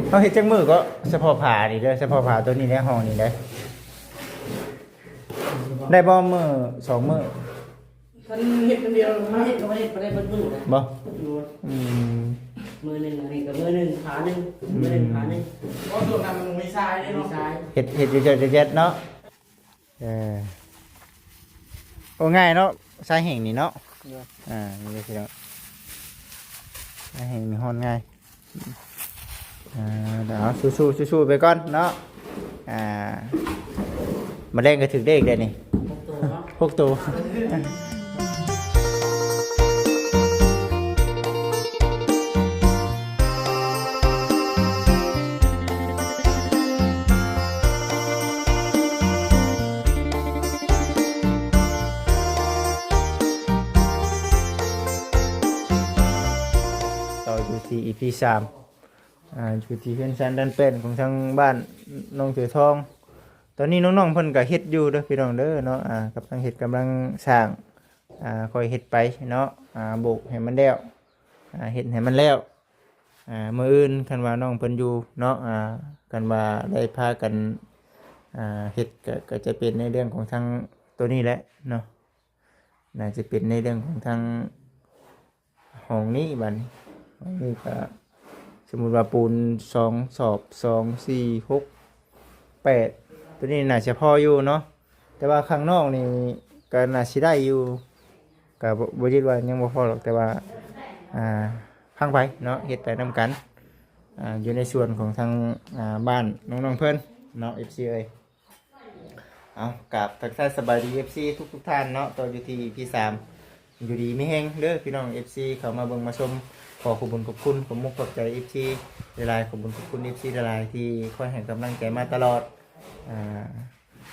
เขาเฮ็ดจังมือก็เฉพาะผ่านี่เด้อเฉพาะผ่าตัวนี้ในห้องนี่ได้บ่มือ2มื้อท่านเห็ดคนเดียวมาเห็ดก็ไม่ได้เบิดมือนะ บ่ มือ อืม มือหนึ่งอันนี้กับมือหนึ่งขาหนึ่งมือหนึ่งขาหนึ่ง เพราะส่วนนั้นมันไม่ทรายเลย มือ เนาะ ซ้าย เฮ็ดอยู่เจ็ดเนาะโอ้ง่ายเนาะสายแห่งนี่เนาะนี่ก็คือสายแห่งมีฮ้อนง่ายเดี๋ยวสู้ๆไปก่อนเนาะมาเล่นก็ถึงได้อีกเด้นี่ 6 ตัวเนาะ พวกตัวต่ออยู่ที่ EP 3อยู่ที่เพื่อนชันดันเป็นของทางบ้านน้องเสือทองตอนนี้น้องๆเพิ่นก็เฮ็ดอยู่เด้อพี่น้องเด้อเนาะกำลังเฮ็ดกำลังสร้างค่อยเฮ็ดไปเนาะโบกให้มันแล้วเฮ็ดให้มันแล้วมื้ออื่นคันว่าน้องเพิ่นอยู่เนาะกันว่าได้พากันเฮ็ดก็จะเป็นในเรื่องของทางตัวนี้แหละเนาะน่าจะเป็นในเรื่องของทางห้องนี้บัดนี้ห้องนี้ก็สมมุติว่าปูน2 สอบ2 4 6 8ตัวนี้น่าจะพออยู่เนาะแต่ว่าข้างนอกนี่ก็น่าสิได้อยู่ก็บ่คิดว่ายังบ่พอหรอกแต่ว่าพังไปเนาะเฮ็ดไปนำกันอยู่ในส่วนของทางบ้านน้องๆเพิ่นเนาะ FC เอ้ยเอากับทักทายสบายดี FC ทุกท่านเนาะต่ออยู่ที่ EP 3อยู่ดีมีแฮงเด้อพี่น้อง FC เข้ามาเบิ่งมาชมขอขอบคุณขอบคุณผมมุกขอบใจ FC หลายๆขอบคุณขอบคุณ FC หลายๆที่คอยให้กำลังใจมาตลอด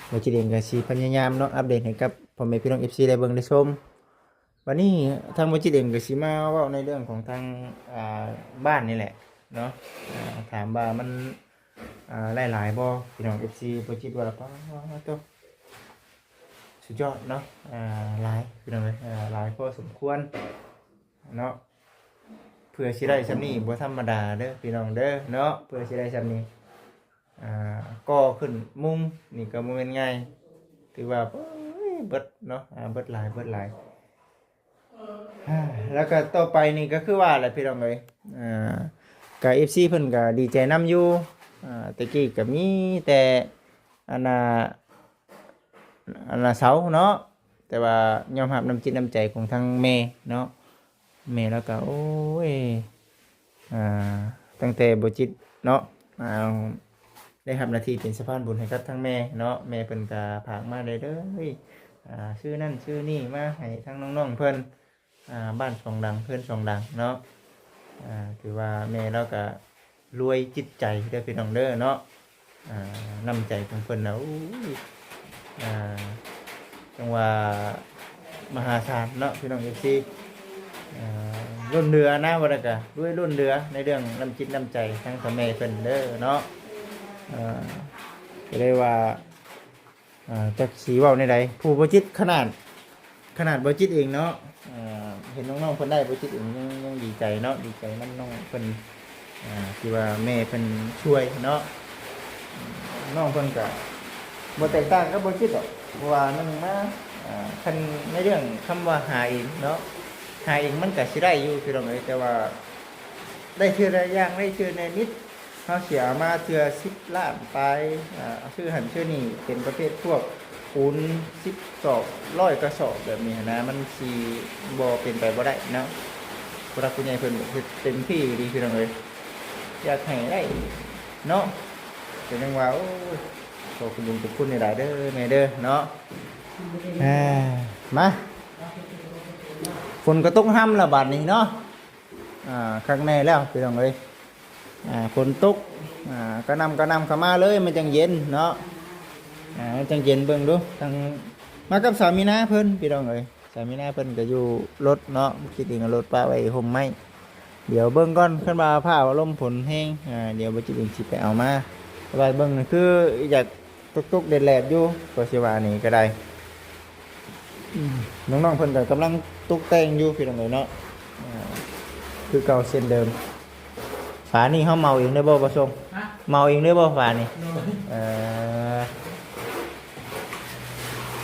เราจะเรียนกับชีพยายามเนาะอัปเดตให้กับพ่อแม่พี่น้อง FC ได้เบิ่งได้ชมวันนี้ทางวิจิเด่นกับชีมาเว่าในเรื่องของทางบ้านนี่แหละเนาะถามว่ามันหลายบ่พี่น้อง FC บ่คิดว่าป้าตัวสุดยอดเนาะหลายพี่น้องเลยหลายพอสมควรเนาะเพื่อสิได้ซำนี้บ่ธรรมดาเด้อพี่น้องเด้อเนาะเพื่อสิได้ซำนี้ก็ขึ้นมุงนี่ก็บ่แม่นง่ายถือว่าเบิดเนาะเบิดหลายแล้วก็ต่อไปนี่ก็คือว่าแหละพี่น้องเอ้ยกับ FC เพิ่นก็ดีใจนํอยู่ตะกี้ก็มีแต่อันน่ะเสาเนาะแต่ว่ายอมรับน้ำจิตน้ำใจของทางแม่เนาะแม่แล้วก็โอ้ยตั้งแต่บ่จิตเนาะได้รับหน้าที่เป็นสะพานบุญให้กับทั้งแม่เนาะแม่เพิ่นก็ฝากมาได้เด้อชื่อนั่นชื่อนี่มาให้ทั้งน้องๆเพิ่นบ้านสองดังเพิ่นสองดังเนาะถือว่าแม่เราก็รวยจิตใจเด้อพี่น้องเด้อเนาะน้ำใจของเพิ่นน่ะจังว่ามหาศาลเนาะพี่น้อง FC รุ่นเรือนะว่าแล้วก็ด้วยรุ่นเรือในเรื่องน้ำจิตน้ำใจทั้งพ่อแม่เพิ่นเด้อเนาะก็ได้ว่าจักสีเว้าในใดผู้บ่จิตขนาดบ่จิตเองเนาะเห็นน้องๆเพิ่นได้บ่จิตเองยังดีใจเนาะดีใจนำน้องเพิ่นที่ว่าแม่เพิ่นช่วยเนาะน้องเพิ่นก็บ่แตกต่างกับบ่จิตหรอกเพราะว่านึงมาคันในเรื่องคำว่าหาเองเนาะหาเองมันก็สิได้อยู่พี่น้องเอ้ยแต่ว่าได้เทื่อละอย่างได้เทื่อในนิดเฮาเสียมาเทื่อ10 ล้านไปชื่อหันชื่อนี่เป็นประเภทพวกปูน10 ศอก100 กระสอบแบบนี้นะมันสิบ่เป็นไปบ่ได้เนาะผู้รักผู้ใหญ่เพิ่นเฮ็ดเต็มที่ดีพี่น้องเอ้ยอยากให้ได้เนาะเป็นจังว่าโอ้ยขอบคุณหลายๆเด้อแม่เด้อเนาะมาฝนก็ตกห้ำละบาดนี้เนาะข้างในแล้วพี่น้องเอ้ยฝนตกก็นำเข้ามาเลยมันจังเย็นเนาะจังเย็นเบิ่งดูทางมากับสามีนาเพิ่นพี่น้องเอ้ยสามีนาเพิ่นก็อยู่รถเนาะคิดถึงรถป้าไว้ห่มไม้เดี๋ยวเบิ่งก่อนขึ้นมาผ้าลมฝนแห้งเดี๋ยวบ่จิถึงสิไปเอามาแต่ว่าเบิ่งนี่คืออยากตกๆแดดๆอยู่ก็สิว่านี่ก็ได้น้องๆเพิ่นก็กำลังตกแต่งอยู่พี่น้องเอ้ยเนาะคือเก่าเส้นเดิม ฝานี่เฮาเมาเองได้บ่บ่ส่ง ฮะ เมาเองได้บ่ฝานี่ โดย เอ่อ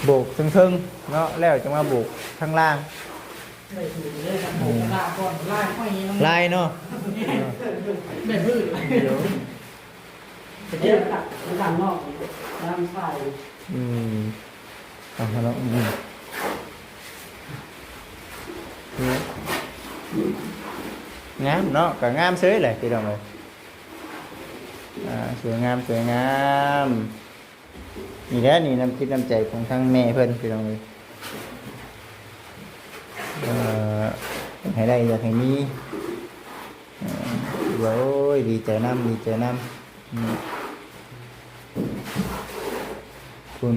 โบกทึงๆเนาะแล้วจะมาโบกข้างล่าง ได้ถูกเลยครับผมลาก่อนลาค่อยยัง ลายเนาะ ได้พืช เดี๋ยว เดี๋ยวตัดด้านนอกด้านฝ่าย อืมเอาเนาะงามเนาะก็งามเฉยเลยพี่น้องเอ้ยสวยงามสวยงามนี่แหละนี่น้ำคิดน้ำใจของทั้งแม่เพิ่นพี่น้องเอ้ยให้ได้อยากให้มีเดี๋ยวดีใจน้ำดีใจน้ำคุณ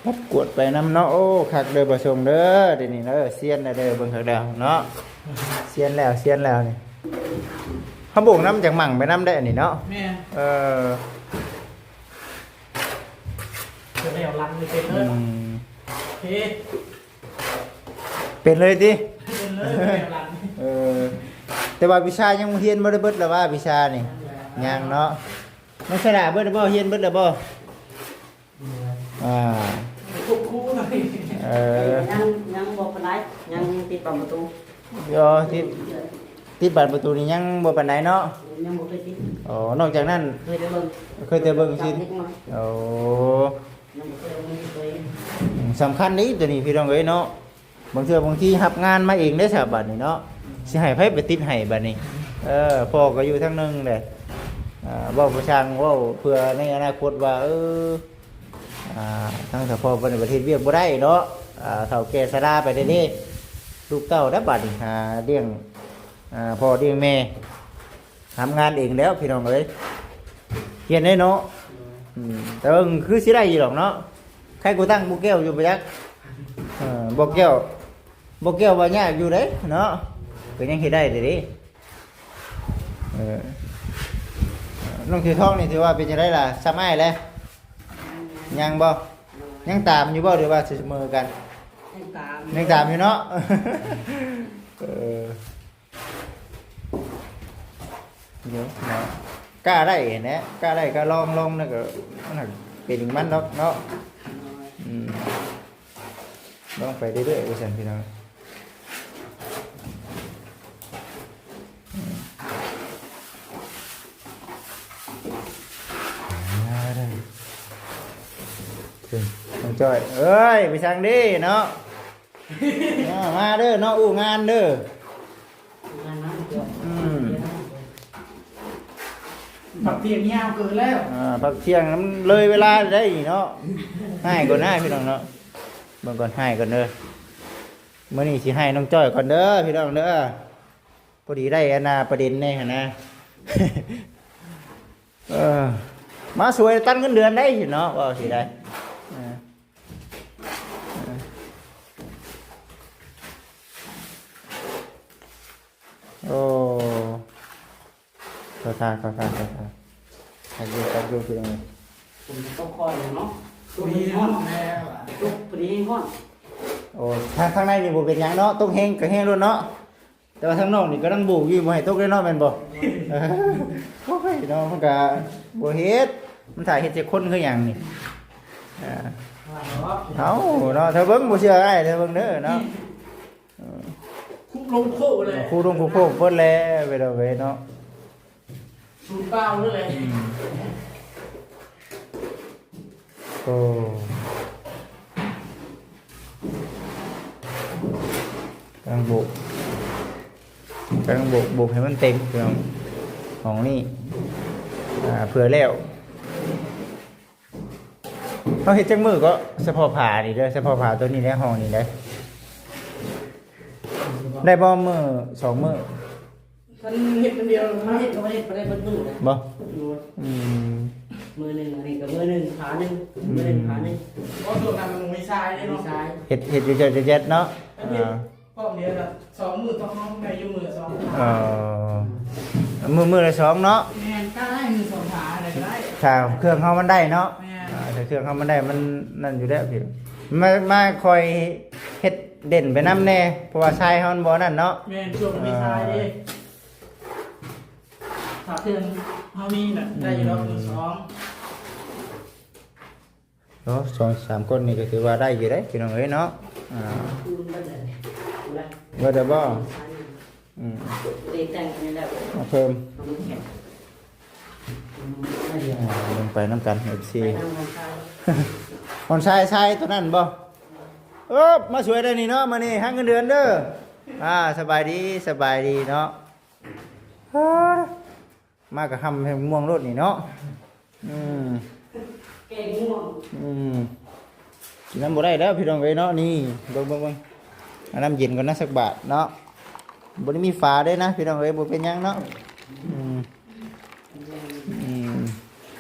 รับกวดไปน้ำเนาะโอ้คักเด้อประชงเด้อเดี๋ยวนี้เด้อเซียนแล้วเด้อเบิ่งคักแล้วเนาะเซียนแล้วนี่เขาบุกน้ำจากหมั่งไปน้ำได้อันนี้เนาะ แม่ อ จะได้เอาลังไปเป็นเล อื ย ม เฮ้ เป็นเลยดิ เป็นเลยเอาลัง เออแต่ว่าวิชายังบ่เฮียนบ่ได้เบิดแล้วว่าวิชานี่ยังเนาะมันสระเบิดแล้วบ่เฮียนเบิดแล้วบ่อ่า ทุกคู่เลย ยังบอกปานใดยังติดประตู โยที่บานประตูนี่ยังบ่ปานใดเนาะ ยังบ่เคยติด อ๋อนอกจากนั้น เคยได้เบิ่ง เคยแต่เบิ่งซิ นิดหน่อย โอ้ ยังบ่เคยเบิ่งเคย สำคัญนี้ตัวนี้พี่น้องเอ้ยเนาะบางเทื่อบางทีรับงานมาเองได้ซะบัดนี้เนาะสิให้ไผไปติดให้บัดนี้พ่อก็อยู่ทางนึงแหละเว้าประชังเว้าเพื่อในอนาคตว่าทั้งถ้าพ่อเป็นประเทศเวียกบ่ได้เนาะเฒ่าแก่ชราไปได้นี่ลูกเต้าได้บัดนี้หาเลี้ยงพ่อเลี้ยงแม่ทำงานเองแล้วพี่น้องเอ้ยเฮียนได้เนาะแต่ว่าคือสิได้อยู่หรอกเนาะใครกูตั้งบ่แก้วอยู่บ่จักบ่แก้วว่ายากอยู่เด้เนาะก็ยังเฮ็ดได้เด้ดิน้องถือทองนี่ถือว่าเป็นจังไดล่ะซ้ำอ้ายแล้วยังบ่ยังตามอยู่บ่หรือว่าสิเสมอกัน ยังตามอยู่เนาะ เดี๋ยวเนาะกล้าได้นะกล้าได้ก็ลองนะก็มันเป็นมันเนาะเนาะลองไปเรื่อยๆว่าซั่นพี่น้องได้น้องจ้อยเอ้ยไปสั่งดิเนาะ มาเด้อเนาะอู้งานเด้อผักเทียมยาวเกินแล้ว พักเที่ยงน้ำเลยเวลาได้เนาะให้ก่อนให้พี่น้องเนาะเบิ่งก่อนให้ก่อนเด้อมื้อนี้สิให้น้องจ้อยก่อนเด้อพี่น้องเด้อพอดีได้อันน่ะประเด็นแน่หั่นนะ มาสวยตั้งเงินเดือนได้เนาะว่าสิได้โอ้ขอทานดูพี่น้อง ผมต้องคอยเนาะ ตัวนี้ห้องแล้ว ลุกพอดีห้อน โอ้ข้างในนี่บ่เป็นหยังเนาะต้องแห้งก็แห้งล้วนเนาะแต่ว่าทางนอกนี่ก็ต้องบุกอยู่บ่ให้ตกได้เนาะแม่นบ่โอ้ยเนาะมันก็บ่เฮ็ดมันถ่ายเฮ็ดจักคนคือหยังนี่เอาเนาะถ้าเบิ่งบ่เชื่ออ้ายถ้าเบิ่งเด้อเนาะ คุกลงโค้เลย ครูต้องครูโคกเพิ่นแล้วไปเด้อเว้ยเนาะ สูตรเปล่าเลย โอ้กำลังบุกให้มันเต็มเพื่อนของนี่เผื่อแล้วเขาเห็ดจังมือก็เฉพาะผ่านี่เด้อเฉพาะผ่าตัวนี้ในห้องนี่ได้บ่มือ2 มื้อ ท่านเห็ดคนเดียว มาเฮ็ดก็บ่ได้บ่ได้เบิ่งดูเลย บ่ ดู มือหนึ่ง อันนี้ก็มือหนึ่งขาหนึ่งมือหนึ่งขาหนึ่ง เพราะส่วนนั้นมันไม่ใช่เลย มือ เนาะ ซ้าย เห็ดอยู่เจ็ดเนาะ พ่อเดียวละ2 มือต้องน้องแม่อยู่มือ2 มือละ2เนาะ แม่นก็ได้มือ2ขาอะไรก็ได้ ถ้าเครื่องเฮามันได้เนาะ แม่ ถ ถ้าเครื่องเขามันได้มันนั่นอยู่แล้วพี่มาคอยเฮ็ดเด่นไปน้ำแน่เพราะว่าชายเขามันบ่นั่นเนาะ แม่นช่วงไม่ทายเด้ถ้าเทื่อนเฮามีน่ะได้อยู่รอบ2 เนาะสองสามคนนี่ก็ถือว่าได้อยู่ได้พี่น้องเอ้ยเนาะคูณได้เลยนะ ว่าแต่บ่ เด็กแต่งนี่แหละ เอาเพิ่ม ทำแข็ง ลงไปน้ำกัน FC ไปทำงานชาย คนชายตัวนั้นบ่มาสวยได้นี่เนาะมานี่หักเงินเดือนเด้อสบายดีเนาะมากับคำให้ม่วงรถนี่เนาะเก่งง่วง กินน้ำบ่ได้แล้วพี่น้องเอ้ยเนาะนี่เบิ่งเอาน้ำเย็นก่อนนะสักบาทเนาะบ่ได้มีฝาเด้นะพี่น้องเอ้ยบ่เป็นหยังเนาะ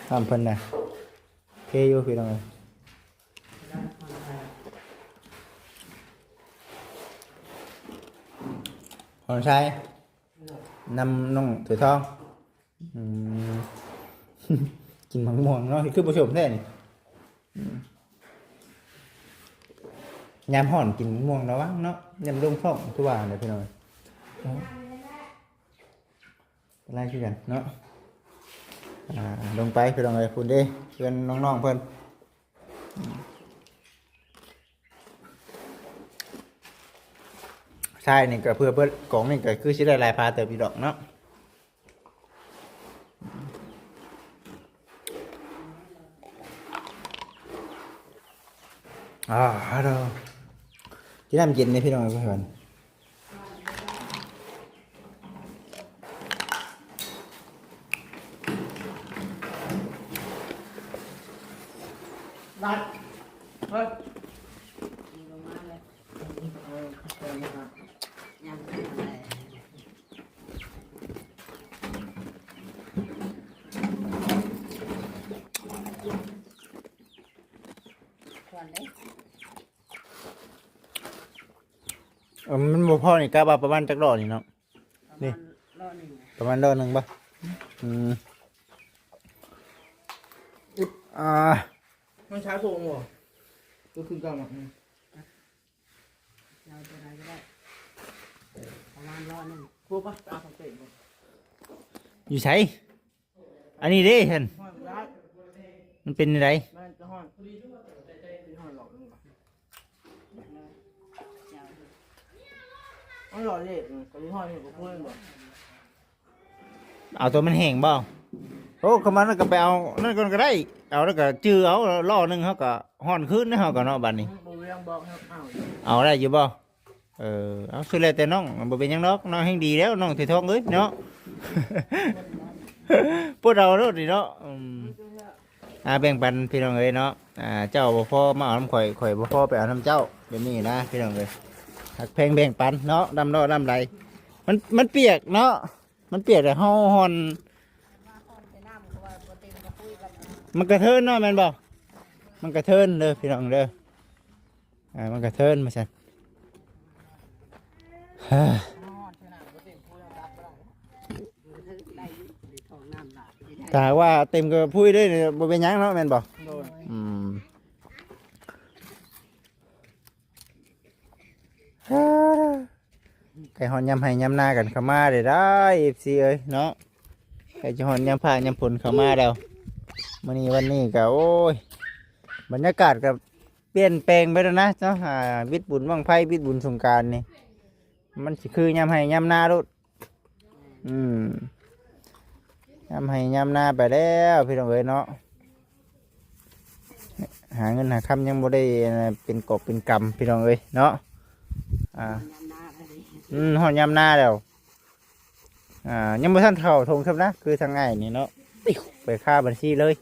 ทำเพิ่นน่ะโอเคอยู่พี่น้องเอ้ยคนชายนำน้องถือทองกินมะม่วงเนาะคือผู้ชมแท้นี่ยามห่อนกินมะม่วงระวังเนาะยามลงท้องคือว่าเด้อพี่น้องอะไรคือกันเนาะลงไปพี่น้องเอ้ยคุณเด้เพื่อนน้องๆเพิ่นใช่นี่ก็เพื่อกล่องนี่ก็คือสิได้ลายพาเติบอีดอกเนาะฮัลโหลที่น้ำเย็นนี่พี่น้องเพื่อนรัดเฮ้ย ลงมาเลยยังไม่อะไรควรได้ มันบ่พอนี่กะว่าประมาณจักดอกนี่เนาะนี่ รอบหนึ่ง ประมาณดอกหนึงป่ะมันใช้โฟมบ่ก็คือกันอ่ะเราจะอะไรก็ได้ประมาณรอบหนึ่ง พวกปะตาของเตะบ่ อยู่ไสอันนี้เด้เห็น ห้อยได้ มันเป็นได มันจะห้อยห้อยหลอกนึงบ่ห้อยหลอกเลยก็มีห้อยอยู่กับเพื่อนบ่ เอาตัวมันแห้งบ่โอ้ก็มันก็ไปเอานั่นก่อนก็ได้เอาแล้วก็จื้อเอาล่อหนึงเฮาก็ฮ้อนคืนนะเฮาก็เนาะบัดนี้ บ่เรียงบอกครับอ้าว เอาได้อยู่บ่เอาสุดแล้วแต่น้องบ่เป็นหยังดอกน้องแฮงดีแล้วน้องถือทองเอ้ยเนาะ พวกเราโลดนี่เนาะแบ่งปันพี่น้องเอ้ยเนาะเจ้าบ่พอมาเอาน้ำข่อยบ่พอไปเอาน้ำเจ้าแบบนี้นะพี่น้องเอ้ยหักแพงแบ่งปันเนาะดำเนาะดำไหลมันเปียกเนาะมันเปียกแต่เฮาฮ้อนมันกระเทินเนาะแม่นบ่มันกระเทินเด้อพี่น้องเด้อมันกระเทินมาซั่น ถ้าว่าเต็มก็พูดได้เนี่ยบ่เป็นหยังเนาะแม่นบ่ไก่หอนยำให้ยำหน้ากันเข้ามาได้FC เอ้ยเนาะไก่จะหอนยำผ้ายำผลเข้ามาแล้วมื้อนี้วันนี้ก็โอ้ยบรรยากาศก็เปลี่ยนแปลงไปแล้วนะเนาะวิทย์บุญบั้งไฟวิทย์บุญสงกรานต์นี่มันสิคือยำให้ยำหน้าโลดยำให้ยำหน้าไปแล้วพี่น้องเอ้ยเนาะหาเงินหาคำยังบ่ได้เป็นกอบเป็นกำพี่น้องเอ้ยเนาะหอดยำหน้าแล้วยังบ่ทันเข้าทงครับนะคือทางง่ายนี่เนาะไปค่าบัญชีเลย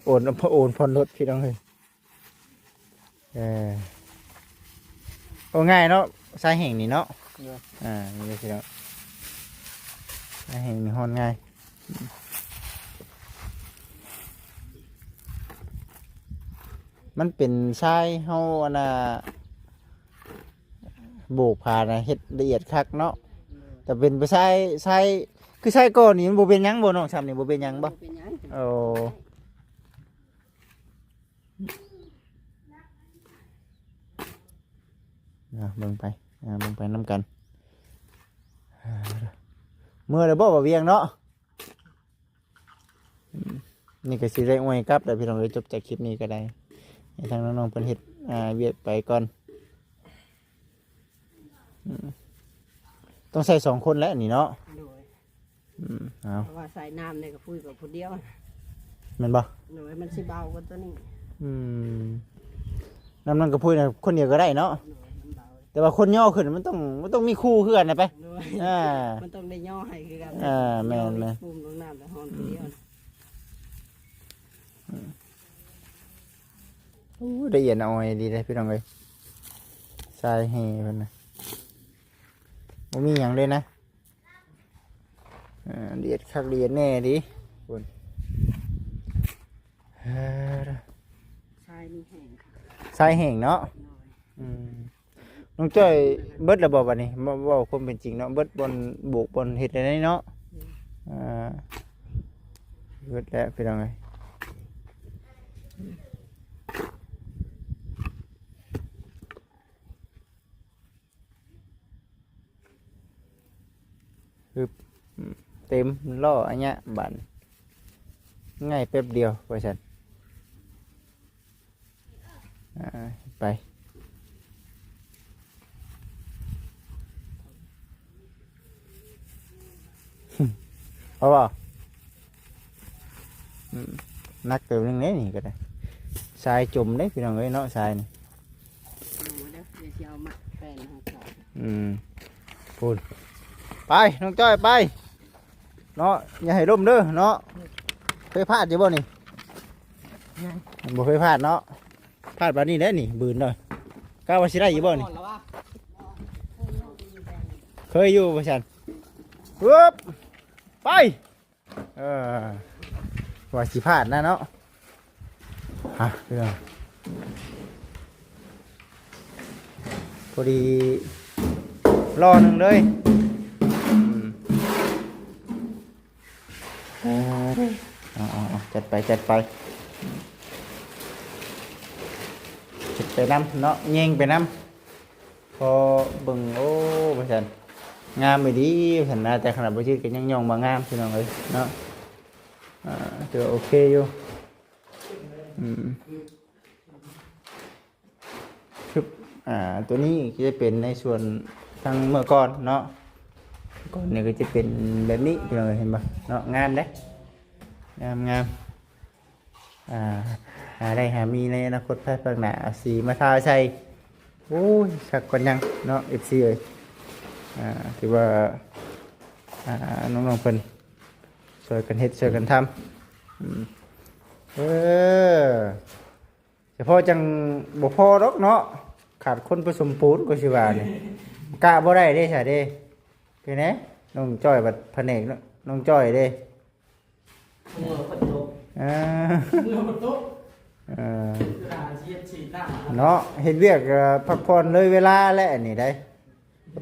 โอนผ่อนรถพี่น้องเอ้ยโอ้ง่ายเนาะสายแห่งนี่เนาะนี่พี่น้องสายแห่งนี่ฮอนง่ายมันเป็นทรายเฮาอันน่ะโบกผ่านนะเฮ็ดละเอียดคักเนาะแต่เป็นไปทรายคือทรายก้อนนี่มันบ่เป็นหยังบ่น้องซ้ำนี่บ่เป็นหยังบ่โอ้ เบิ่งไปเบิ่งไปน้ำกันเมื่อเราบอกว่าเวียงเนาะนี่ก็สิได้อวยกลับแต่พี่น้องเลยจบจากคลิปนี้ก็ได้ให้ทางน้องๆเพิ่นเฮ็ดเวียกไปก่อนต้องใส่2คนแล้วนี่เนาะ โดย เอา เพราะว่าใส่น้ำเนี่ยก็พูดกับผู้เดียว แม่นบ่ โดยมันสิเบากว่าตัวนี้ น้ำนั่นก็พูดนะคนเดียวก็ได้เนาะ โดยมันเบา แต่ว่าคนย่อขึ้นมันต้องมีคู่คือกันนะไป โดย อ่า มันต้องได้ย่อให้คือกัน แม่น ปุ่มลงน้ำแต่ห้องผู้เดียว โอ้ละเอียดอ่อยดีเลยพี่น้องเอ้ยทรายแห่เพิ่นนะบ่มีหยังเลยนะละเอียดคักละเอียดแน่ดิคุณ ชายนี่แห้งค่ะ ทรายแห้งเนาะ โดย น้องจ้อยเบิดระบบบัดนี้เว้าความเป็นจริงเนาะเบิดบนบุกบนเฮ็ดได้เนาะเบิดแล้วพี่น้องเอ้ยเต็มล่ออันเนี้ยบันง่ายแป๊บเดียวว่าฉันไปเอาเปล่านักเติมเรื่องนี้นี่ก็ได้ทรายจุ่มได้พี่น้องเอ้ยเนาะทรายนี่ เอาเด้อเดี๋ยวจะเอามาแปลนให้ก่อน พูดไปน้องจ้อยไปเนาะอย่าให้ร่มเด้อเนาะเคยพลาดอยู่บ่นี่บ่เคยพลาดเนาะพลาดแบบนี้ได้นี่บืนเลยกล้าว่าสิได้อยู่บ่นี่ ก่อนแล้วว่า เคยอยู่บ่ฉันปึ๊บไปว่าสิพลาดนะเนาะฮะเรื่องพอดีรอหนึ่งเลยจัดไปจัดไปน้ำเนาะเงี้ยงไปน้ำพอบึงโอ้บ่ฉันงามไปดีฉันนะแต่ขนาดบ่ชื่อก็ยังย่องมางามพี่น้องเลยเนาะถือโอเคอยู่คือตัวนี้ก็จะเป็นในส่วนทางเมื่อก่อนเนาะก่อนนี่ก็จะเป็นแบบนี้พี่น้องเห็นปะเนาะงามเด้งามได้มีในอนาคตภายภาคหน้าสีมาทาใส่โอ้ยสักก่อนยังเนาะ FC เอ้ยถือว่าน้องๆเพิ่นช่วยกันเฮ็ดช่วยกันทำเฉพาะจังบ่พอดอกเนาะขาดคนผสมปูนก็สิว่านี่กะบ่ได้เด้ใช่เด้คือแหน่น้องจ้อยบัดแผนกน้องจ้อยเด้ เมื่อฝนตก เมื่อมันโต๊ะ เออ กระดาษเชียดฉีดหน้า เนาะเฮ็ดเวียกพักผ่อนเลยเวลาและอันนี้ได้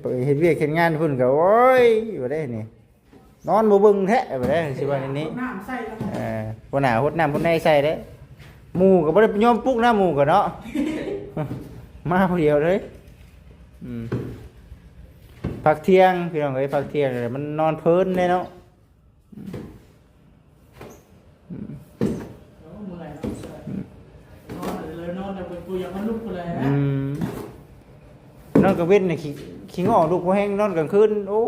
ไปเฮ็ดเวียกเฮ็ดงานพุ่นก็โอ้ยบ่ได้นี่นอนบ่เบิ่งแท้บ่ได้สิว่าอันนี้ น้ำใส่แล้ว บ่หน้าหดน้ำพุ่นในใส่เด้หมู่ก็บ่ได้ยอมปลุกนะหมู่ก็เนาะ มาผู้เดียวเลยพักเที่ยงพี่น้องเอ้ยพักเที่ยงมันนอนเพลินเลยเนาะ เมื่อยนอนเลยนอนเดี๋ยวกูยังมันลุกไปเลยนะ นอนกลางวันนี่ขี้งอลูกบ่แห้งนอนกลางคืนโอ้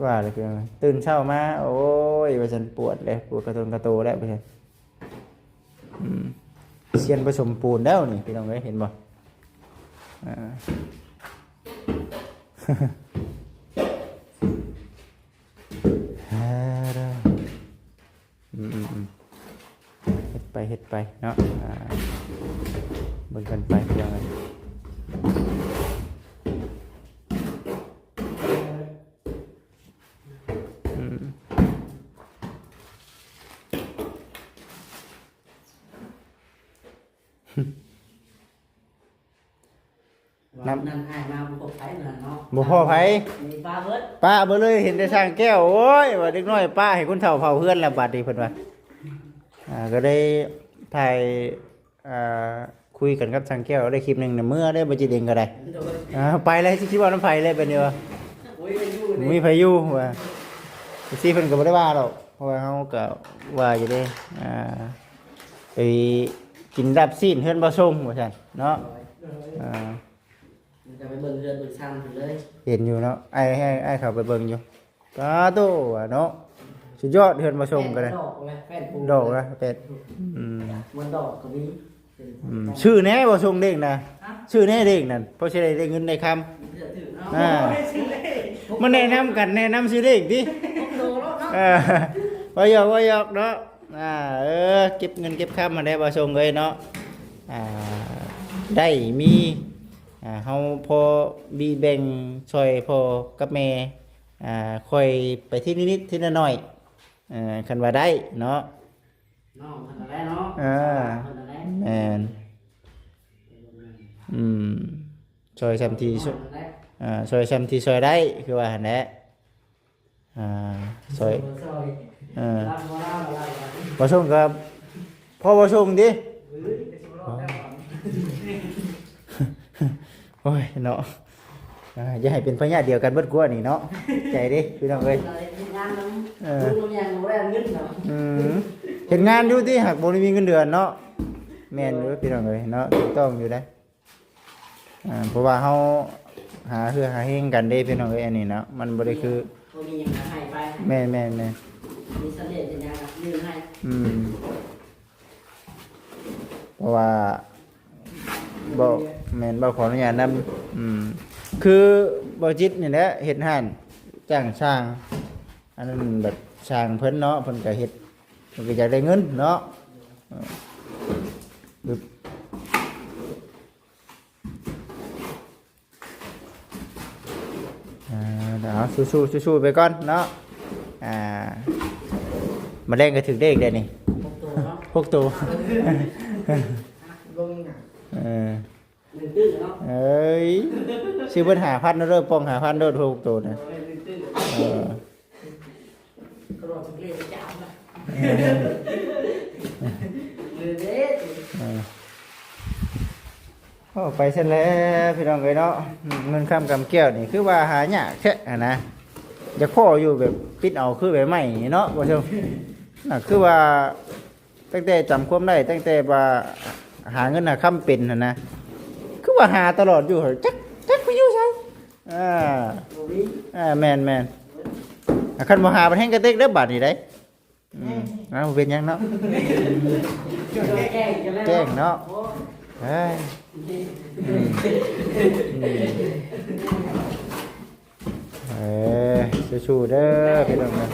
ว่าเลยพี่น้องตื่นเช้ามาโอ้ยว่าฉันปวดเลยปวดกระตุนกระโตแล้วพี่น้องเซียนผสมปูนแล้วนี่พี่น้องเอ้ยเห็นบ่เฮ็ดไปเนาะเบิ่งกันไปพี่น้องเอ้ยน้ำนั่นให้มาบุกไผ่นั่นเนาะ บ่พอไผ มีปลาเบิด ป้าบ่เลยเห็นแต่สร้างแก้วโอ้ยว่าเด็กน้อยป้าให้คนเฒ่าเผาเฮือนแล้วบัดนี้เพิ่นว่าก็ได้ถ่าย คุยกันกับทางแก้วได้คลิปหนึงน่ะเมื่อได้บ่จิตเองก็ได้ โดย ไปเลยสิว่าน้ำไผเลยเป็นเด้อ โอ้ยเป็นอยู่ มีพายุว่าสิเพิ่นก็บ่ได้ว่าดอกเพราะว่าเฮาก็ว่าอยู่เด้ไปกินรับซีนเฮือนบ่ส่งว่าซั่นเนาะอ่า มันจะไปเบิ่งเรือนเบิ่งซ้ำเลย เห็นอยู่เนาะไอ้เข้าไปเบิ่งอยู่ตาโตว่าเนาะสุดยอดเฮือนบ่ส่งก็ได้ ดอกไหมแป้นปู ดอกนะเป็ดอืม มันดอกก็มี ชื่อแน่บ่ส่งเด้งนะชื่อแน่เด้งนั่นเพราะสิได้เงินได้คำ เดือดถึง อ่า มันแนะนำกันแนะนำชื่อเด้งติ โดนแล้วเนาะ ว่าหยอกเนาะเก็บเงินเก็บคำมาได้บ่ส่งเลยเนาะได้มีเฮาพอบีแบ่งช่วยพ่อกับแม่ค่อยไปที่นิดๆทีละหน่อยคันว่าได้เนาะ น้องคนละเนาะ แม่นช่วยซำที่ช่วยซำที่ช่วยได้คือว่าหั่นแหละช่วยบ่ส่งก็พอบ่ส่งดิโอ้ยเนาะอย่าให้เป็นพญาติเดียวกันเบิดกว่านี่เนาะใจดิพี่น้องเอ้ยเห็นงานอยู่ที่หากบ่ได้มีเงินเดือนเนาะแม่นอยู่พี่น้องเอ้ยเนาะถูกต้องอยู่ได้เพราะว่าเฮาหาคือหาเฮงกันเด้พี่น้องเอ้ยอันนี้เนาะมันบ่ได้คือมีอย่างให้ไป แม่นมีเสน่ห์เป็นอย่างยืนให้ เพราะว่าบ่แม่นบ่ขออนุญาตนำคือบ่จิตนี่แหละเฮ็ดห้านจ้างช่างอันนั้นแบบช่างเพิ่นเนาะเพิ่นก็เฮ็ดเพิ่นก็อยากได้เงินเนาะเดี๋ยวสู้ๆไปก่อนเนาะมาเล่นก็ถึงเลขได้นี่พวกตัว ลงอ่ะ เอ้ยชื่อเพิ่น5,000เด้อป้อง5,000เด้อพวกตัวนะกระโดดเรียกจับนะเด็ด ไปเสร็จแล้วพี่น้องเอ้ยเนาะเงินค้ำกำแก้วนี่คือว่าหายากแท้นะจะข้ออยู่แบบปิดเอาคือแบบใหม่เนาะบ่ชมน่ะคือว่าตั้งแต่จำความได้ตั้งแต่ว่าหาเงินหาค้ำเป็นนะคือว่าหาตลอดอยู่จักไปอยู่ไสแม่นคันบ่หามันแห้งกระเตกเด้อบาดนี่ได้เป็นหยังเนาะแกล้งเนาะสู้ๆเด้อพี่น้องนะ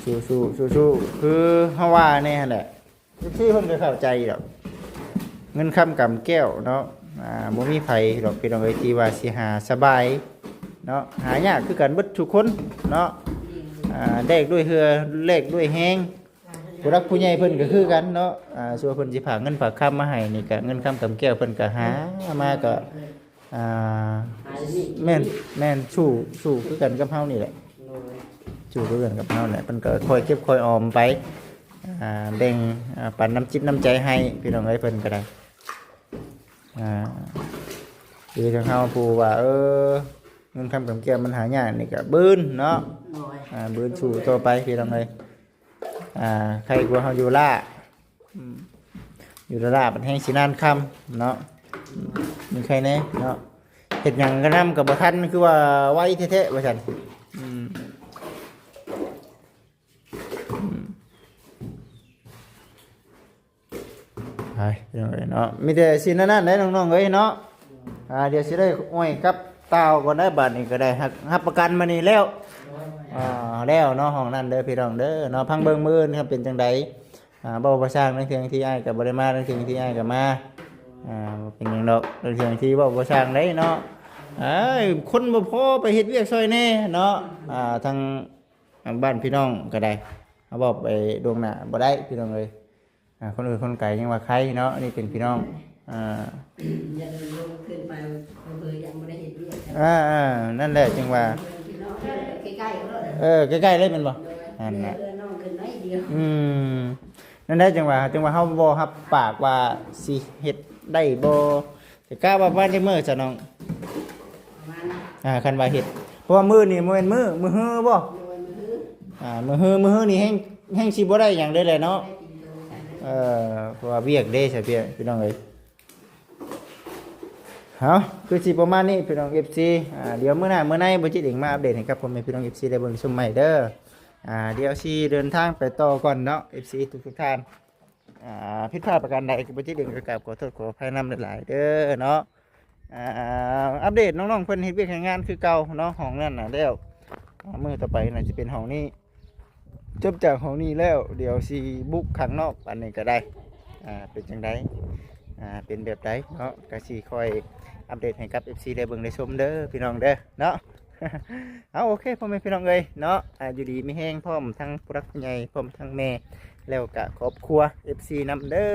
สู้คือเฮาว่าแน่แหละที่เพิ่นก็เข้าใจดอกเงินค้ำกำแก้วเนาะบ่มีไผดอกพี่น้องเอ้ยที่ว่าสิหาสบายเนาะหายากคือกันเบิดทุกคนเนาะแลกด้วยเฮือแลกด้วยแฮงผู้รักผู้ใหญ่เพิ่นก็คือกันเนาะส่วนเพิ่นสิฝากเงินฝากคำมาให้นี่ก็เงินคำกำแก้วเพิ่นก็หามาก็แม่นสู้คือกันกับเฮานี่แหละสู้คือกันกับเฮาแหละเพิ่นก็คอยเก็บคอยออมไปแบ่งปันน้ำจิตน้ำใจให้พี่น้องเอ้ยเพิ่นก็ได้คือทางเฮาผู้ว่าเงินคำกำแก้วมันหายากนี่ก็บื้นเนาะบื้นสู้ต่อไปพี่น้องเอ้ยใครกลัวเขาอยู่ล่ามันแห้งสีนานคำเนาะมีใครแน่เนาะเห็ดหยังก็นำกับบทันคือว่าไว้เท่ๆว่าฉันไปเนาะมีแต่สินั่นได้น้องๆเอ้ยเนาะเดี๋ยวสิได้อ้อยกับเตาก่อนได้บาทนี่ก็ได้หักประกันมานี่แล้วแล้วเนาะห้องนั้นเด้อพี่น้องเด้อเนาะพังเบิ่งมื้อครับเป็นจังไดบ่ประสร้างในเทื่อที่อ้ายก็บ่ได้มาในเทื่อที่อ้ายก็มาเป็นหยังดอกในเทื่อที่บ่ประสร้างได้เนาะคนบ่พอไปเฮ็ดเวียกซอยแน่เนาะทางบ้านพี่น้องก็ได้เอาบ่ไปดวงหน้าบ่ได้พี่น้องเอ้ยคนอื่นคนไกลยังว่าใครเนาะนี่เป็นพี่น้องอย่าเดินลงขึ้นไปเบอร์ยังไม่ได้เห็นเรียกนั่นแหละจังว่าใกล้ๆก็ได้ใกล้ๆเลยมันบ่นั่นน่ะน้องขึ้นน้อยเดียว นั่นได้จังหวะเฮาบ่รับปากว่าสิเฮ็ดได้บ่แต่กล้าว่าบ้านได้มื้อซะน้อง ประมาณนั้น คันว่าเฮ็ดเพราะว่ามื้อนี่บ่แม่นมื้อฮื้อบ่ โดยมือ มื้อฮื้อนี่แฮงสิบ่ได้หยังเลยแหละเนาะ ได้กินโดยกัน เพราะว่าเวียกเด้ใช่พี่น้องเอ้ยเอาคือสิประมาณนี้พี่น้อง FC เดี๋ยวมื้อหน้ามื้อในบ่จิตเองมาอัปเดตให้กับผมพี่น้อง FC ได้เบิ่งชมใหม่เด้อเดี๋ยวสิเดินทางไปต่อก่อนเนาะ FC ทุกท่านผิดพลาดประการใดก็บ่จิตเองก็กราบขอโทษขออภัยนำหลายๆเด้อเนาะอัปเดตน้องๆเพิ่นเฮ็ดเวียกเฮ็ดงานคือเก่าเนาะห้องนั้นน่ะแล้วมื้อต่อไปน่าจะเป็นห้องนี้จบจากห้องนี้แล้วเดี๋ยวสิบุกข้างนอกอันนี้ก็ได้เป็นจังไดเป็นแบบใดเนาะก็สิคอยอัปเดตให้กับ FC ได้เบิ่งได้ชมเด้อพี่น้องเด้อเนาะ เอาโอเคพ่อแม่พี่น้องเอ้ยเนาะอยู่ดีไม่แห้งพร้อมทั้งผู้รักผู้ใหญ่พร้อมทั้งแม่แล้วก็ครอบครัว FC นำเด้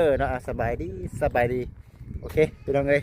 อเนาะสบายดีโอเคพี่น้องเอ้ย